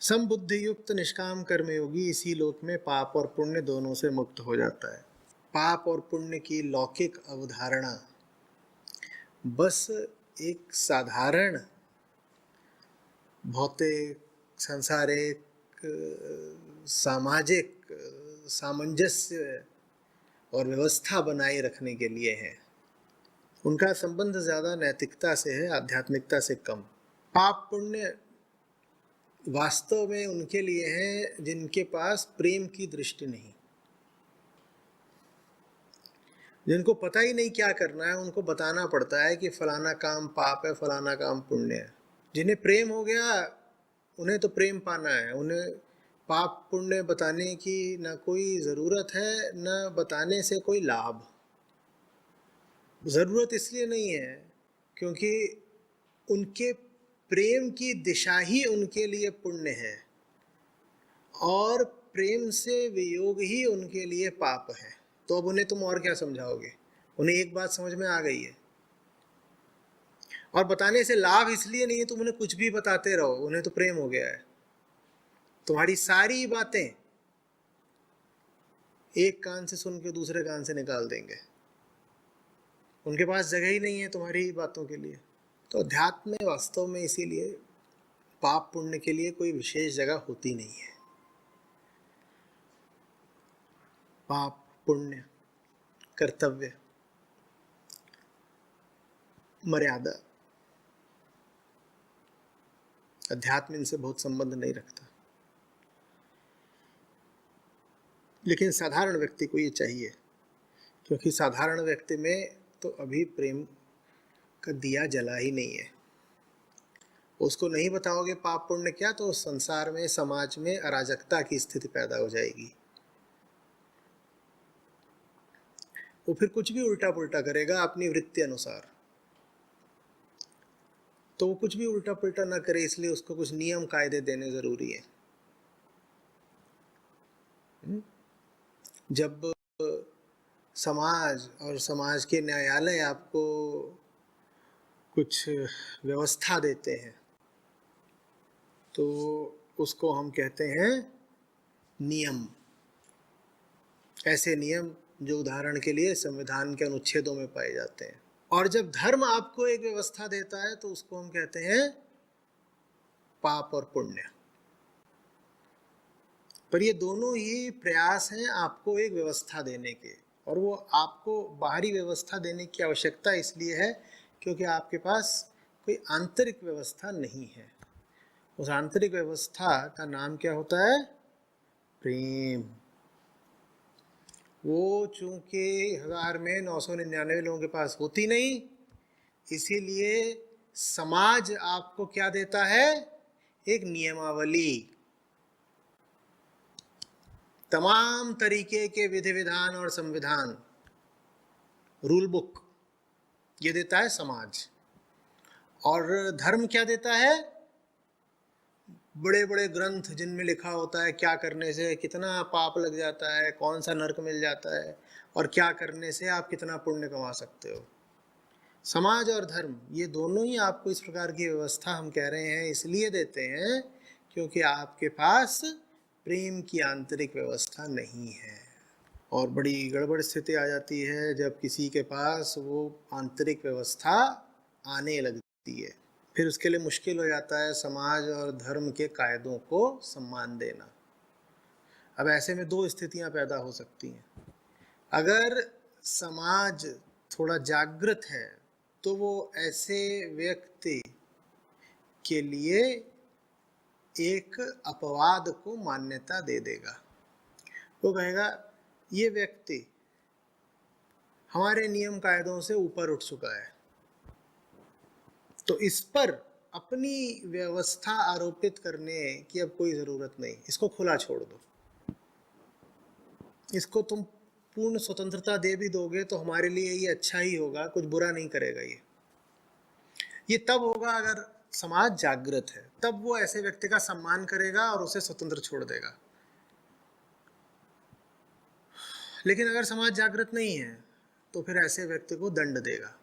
समबुद्धि युक्त निष्काम कर्मयोगी इसी लोक में पाप और पुण्य दोनों से मुक्त हो जाता है। पाप और पुण्य की लौकिक अवधारणा बस एक साधारण भौतिक, सांसारिक, सामाजिक सामंजस्य और व्यवस्था बनाए रखने के लिए है। उनका संबंध ज़्यादा नैतिकता से है, आध्यात्मिकता से कम। पाप पुण्य वास्तव में उनके लिए है जिनके पास प्रेम की दृष्टि नहीं, जिनको पता ही नहीं क्या करना है। उनको बताना पड़ता है कि फलाना काम पाप है, फलाना काम पुण्य है। जिन्हें प्रेम हो गया उन्हें तो प्रेम पाना है, उन्हें पाप पुण्य बताने की ना कोई ज़रूरत है, ना बताने से कोई लाभ। ज़रूरत इसलिए नहीं है क्योंकि उनके प्रेम की दिशा ही उनके लिए पुण्य है और प्रेम से वियोग ही उनके लिए पाप है। तो अब उन्हें तुम और क्या समझाओगे? उन्हें एक बात समझ में आ गई है। और बताने से लाभ इसलिए नहीं है तुम उन्हें कुछ भी बताते रहो, उन्हें तो प्रेम हो गया है। तुम्हारी सारी बातें एक कान से सुन के दूसरे कान से निकाल देंगे। उनके पास जगह ही नहीं है तुम्हारी बातों के लिए। तो अध्यात्म में वास्तव में इसीलिए पाप पुण्य के लिए कोई विशेष जगह होती नहीं है। पाप पुण्य, कर्तव्य, मर्यादा, अध्यात्म इनसे बहुत संबंध नहीं रखता। लेकिन साधारण व्यक्ति को ये चाहिए, क्योंकि साधारण व्यक्ति में तो अभी प्रेम का दिया जला ही नहीं है। उसको नहीं बताओगे पाप पुण्य क्या, तो संसार में, समाज में अराजकता की स्थिति पैदा हो जाएगी। वो फिर कुछ भी उल्टा पुल्टा करेगा अपनी वृत्ति अनुसार। तो वो कुछ भी उल्टा पुल्टा ना करे, इसलिए उसको कुछ नियम कायदे देने जरूरी है। जब समाज और समाज के न्यायालय आपको कुछ व्यवस्था देते हैं तो उसको हम कहते हैं नियम। ऐसे नियम जो उदाहरण के लिए संविधान के अनुच्छेदों में पाए जाते हैं। और जब धर्म आपको एक व्यवस्था देता है तो उसको हम कहते हैं पाप और पुण्य। पर ये दोनों ही प्रयास हैं आपको एक व्यवस्था देने के, और वो आपको बाहरी व्यवस्था देने की आवश्यकता इसलिए है क्योंकि आपके पास कोई आंतरिक व्यवस्था नहीं है। उस आंतरिक व्यवस्था का नाम क्या होता है? प्रेम। वो चूंकि 1000 में 999 लोगों के पास होती नहीं, इसीलिए समाज आपको क्या देता है? एक नियमावली, तमाम तरीके के विधि विधान और संविधान, रूल बुक, ये देता है समाज। और धर्म क्या देता है? बड़े बड़े ग्रंथ जिनमें लिखा होता है क्या करने से कितना पाप लग जाता है, कौन सा नरक मिल जाता है, और क्या करने से आप कितना पुण्य कमा सकते हो। समाज और धर्म ये दोनों ही आपको इस प्रकार की व्यवस्था हम कह रहे हैं इसलिए देते हैं क्योंकि आपके पास प्रेम की आंतरिक व्यवस्था नहीं है। और बड़ी गड़बड़ स्थिति आ जाती है जब किसी के पास वो आंतरिक व्यवस्था आने लगती है। फिर उसके लिए मुश्किल हो जाता है समाज और धर्म के कायदों को सम्मान देना। अब ऐसे में दो स्थितियां पैदा हो सकती हैं। अगर समाज थोड़ा जागृत है तो वो ऐसे व्यक्ति के लिए एक अपवाद को मान्यता दे देगा। वो कहेगा ये व्यक्ति हमारे नियम कायदों से ऊपर उठ चुका है, तो इस पर अपनी व्यवस्था आरोपित करने की अब कोई जरूरत नहीं, इसको खुला छोड़ दो। इसको तुम पूर्ण स्वतंत्रता दे भी दोगे तो हमारे लिए ये अच्छा ही होगा, कुछ बुरा नहीं करेगा। ये तब होगा अगर समाज जागृत है, तब वो ऐसे व्यक्ति का सम्मान करेगा और उसे स्वतंत्र छोड़ देगा। लेकिन अगर समाज जागृत नहीं है तो फिर ऐसे व्यक्ति को दंड देगा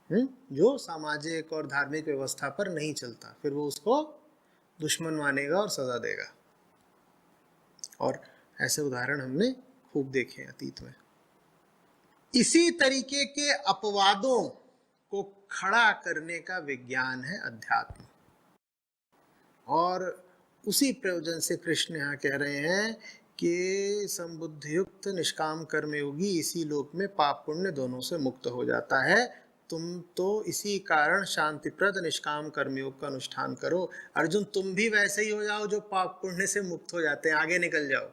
जो सामाजिक और धार्मिक व्यवस्था पर नहीं चलता, फिर वो उसको दुश्मन मानेगा और सजा देगा। और ऐसे उदाहरण हमने खूब देखे अतीत में। इसी तरीके के अपवादों को खड़ा करने का विज्ञान है अध्यात्म। और उसी प्रयोजन से कृष्ण यहाँ कह रहे हैं कि संबुद्ध युक्त निष्काम कर्मयोगी इसी लोक में पाप पुण्य दोनों से मुक्त हो जाता है। तुम तो इसी कारण शांतिप्रद निष्काम कर्मयोग का अनुष्ठान करो। अर्जुन, तुम भी वैसे ही हो जाओ जो पाप पुण्य से मुक्त हो जाते हैं। आगे निकल जाओ,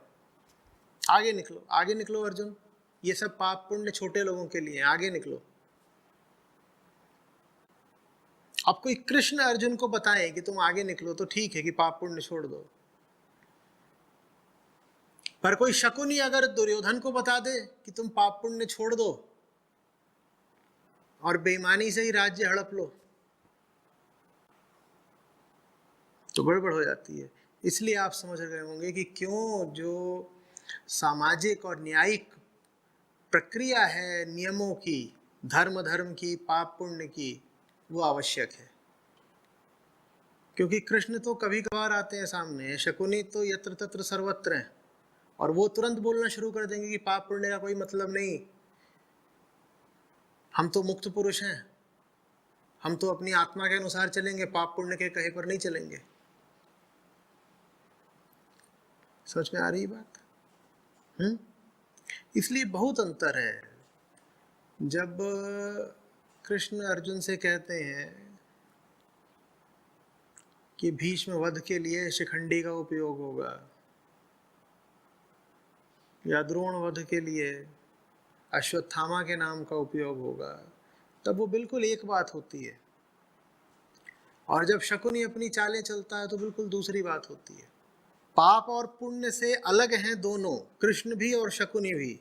आगे निकलो, आगे निकलो अर्जुन। ये सब पाप पुण्य छोटे लोगों के लिए, आगे निकलो। अब कोई कृष्ण अर्जुन को बताए कि तुम आगे निकलो तो ठीक है कि पाप पुण्य छोड़ दो, पर कोई शकुनी अगर दुर्योधन को बता दे कि तुम पाप पुण्य छोड़ दो और बेईमानी से ही राज्य हड़प लो, तो गड़बड़ हो जाती है। इसलिए आप समझ रहे होंगे कि क्यों जो सामाजिक और न्यायिक प्रक्रिया है नियमों की, धर्म की, पाप पुण्य की, वो आवश्यक है। क्योंकि कृष्ण तो कभी कभार आते हैं सामने, शकुनी तो यत्र तत्र सर्वत्र हैं, और वो तुरंत बोलना शुरू कर देंगे कि पाप पुण्य का कोई मतलब नहीं, हम तो मुक्त पुरुष हैं, हम तो अपनी आत्मा के अनुसार चलेंगे, पाप पुण्य के कहे पर नहीं चलेंगे। समझ में आ रही बात? इसलिए बहुत अंतर है जब कृष्ण अर्जुन से कहते हैं कि भीष्म वध के लिए शिखंडी का उपयोग होगा, या द्रोण वध के लिए अश्वत्थामा के नाम का उपयोग होगा, तब वो बिल्कुल एक बात होती है। और जब शकुनी अपनी चालें चलता है तो बिल्कुल दूसरी बात होती है। पाप और पुण्य से अलग हैं दोनों, कृष्ण भी और शकुनी भी,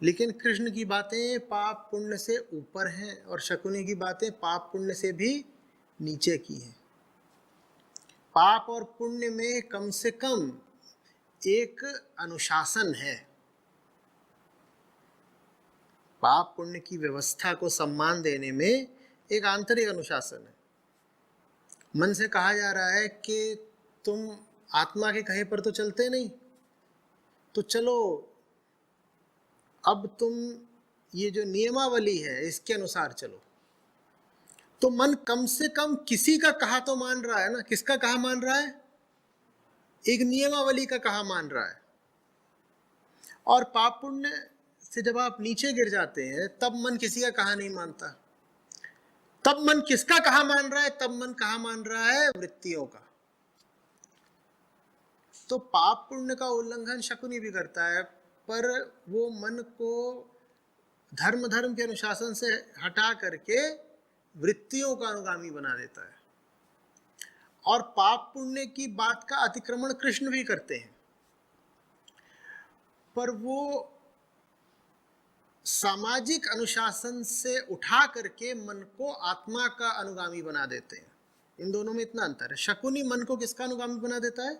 लेकिन कृष्ण की बातें पाप पुण्य से ऊपर हैं और शकुनी की बातें पाप पुण्य से भी नीचे की हैं। पाप और पुण्य में कम से कम एक अनुशासन है, पाप पुण्य की व्यवस्था को सम्मान देने में एक आंतरिक अनुशासन है। मन से कहा जा रहा है कि तुम आत्मा के कहे पर तो चलते नहीं, तो चलो अब तुम ये जो नियमावली है इसके अनुसार चलो। तो मन कम से कम किसी का कहा तो मान रहा है ना। किसका कहा मान रहा है? एक नियमावली का कहा मान रहा है। और पाप पुण्य से जब आप नीचे गिर जाते हैं तब मन किसी का कहा नहीं मानता। तब मन किसका कहा मान रहा है? तब मन कहा मान रहा है वृत्तियों का। तो पाप पुण्य का उल्लंघन शकुनी भी करता है, पर वो मन को धर्म के अनुशासन से हटा करके वृत्तियों का अनुगामी बना देता है। और पाप पुण्य की बात का अतिक्रमण कृष्ण भी करते हैं, पर वो सामाजिक अनुशासन से उठा करके मन को आत्मा का अनुगामी बना देते हैं। इन दोनों में इतना अंतर है। शकुनी मन को किसका अनुगामी बना देता है?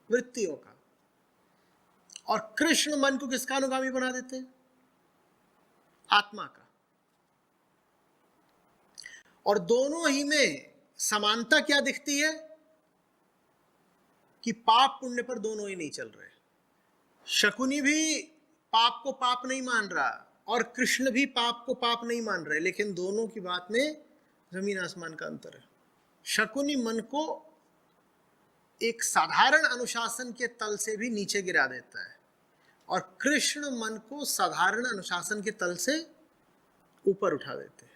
वृत्तियों का। और कृष्ण मन को किसका अनुगामी बना देते हैं? आत्मा का। और दोनों ही में समानता क्या दिखती है कि पाप पुण्य पर दोनों ही नहीं चल रहे। शकुनी भी पाप को पाप नहीं मान रहा और कृष्ण भी पाप को पाप नहीं मान रहे, लेकिन दोनों की बात में जमीन आसमान का अंतर है। शकुनी मन को एक साधारण अनुशासन के तल से भी नीचे गिरा देता है और कृष्ण मन को साधारण अनुशासन के तल से ऊपर उठा देते हैं।